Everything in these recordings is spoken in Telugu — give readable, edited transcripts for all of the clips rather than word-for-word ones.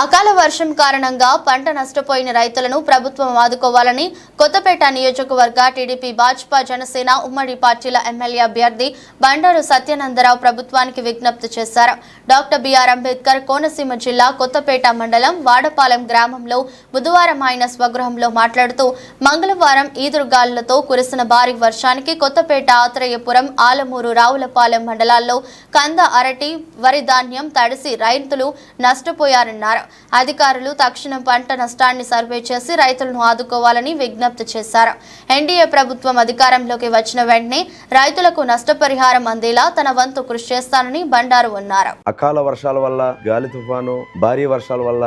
అకాల వర్షం కారణంగా పంట నష్టపోయిన రైతులను ప్రభుత్వం ఆదుకోవాలని కొత్తపేట నియోజకవర్గ టీడీపీ భాజపా జనసేన ఉమ్మడి పార్టీల ఎమ్మెల్యే అభ్యర్థి బండారు సత్యానందరావు ప్రభుత్వానికి విజ్ఞప్తి చేశారు. డాక్టర్ బిఆర్ అంబేద్కర్ కోనసీమ జిల్లా కొత్తపేట మండలం వాడపాలెం గ్రామంలో బుధవారం ఆయన స్వగృహంలో మాట్లాడుతూ మంగళవారం ఈదురుగాలులతో కురిసిన భారీ వర్షానికి కొత్తపేట ఆత్రేయపురం ఆలమూరు రావులపాలెం మండలాల్లో కంద అరటి వరి ధాన్యం తడిసి రైతులు నష్టపోయారన్నారు. అధికారులు తక్షణం పంట నష్టాన్ని సర్వే చేసి రైతులను ఆదుకోవాలని విజ్ఞప్తి చేశారు. ఎన్డీఏ ప్రభుత్వం అధికారంలోకి వచ్చిన వెంటనే రైతులకు నష్టపరిహారం అందేలా తన వంతు కృషి చేస్తానని బండారు అన్నారు. అకాల వర్షాల వల్ల గాలి తుఫాను భారీ వర్షాల వల్ల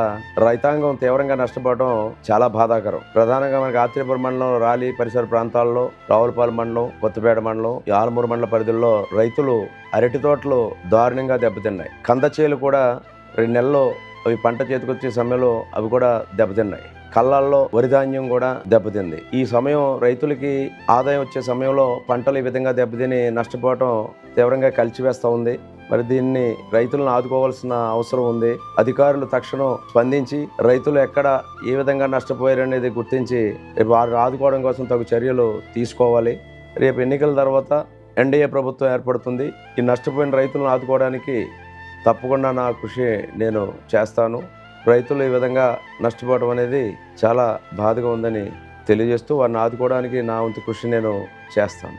రైతాంగం తీవ్రంగా నష్టపోవడం చాలా బాధాకరం. ప్రధానంగా మనకి ఆత్రేయపురం మండలం రాలి పరిసర ప్రాంతాల్లో రావులపాలెం మండలం కొత్తపేట మండలం ఆలమూరు మండల పరిధిలో రైతులు అరటి తోటలు దారుణంగా దెబ్బతిన్నాయి. కంద చేలు కూడా 2 నెలల్లో అవి పంట చేతికొచ్చే సమయంలో అవి కూడా దెబ్బతిన్నాయి. కళ్ళల్లో వరి ధాన్యం కూడా దెబ్బతింది. ఈ సమయం రైతులకి ఆదాయం వచ్చే సమయంలో పంటలు ఈ విధంగా దెబ్బతిని నష్టపోవటం తీవ్రంగా కలిచివేస్తూ ఉంది. మరి దీన్ని రైతులను ఆదుకోవాల్సిన అవసరం ఉంది. అధికారులు తక్షణం స్పందించి రైతులు ఎక్కడ ఏ విధంగా నష్టపోయారనేది గుర్తించి రేపు వారిని ఆదుకోవడం కోసం తగు చర్యలు తీసుకోవాలి. రేపు ఎన్నికల తర్వాత ఎన్డీఏ ప్రభుత్వం ఏర్పడుతుంది. ఈ నష్టపోయిన రైతులను ఆదుకోవడానికి తప్పకుండా నా కృషి నేను చేస్తాను. రైతులు ఈ విధంగా నష్టపోవడం అనేది చాలా బాధగా ఉందని తెలియజేస్తూ వారిని ఆదుకోవడానికి నా వంతు కృషి నేను చేస్తాను.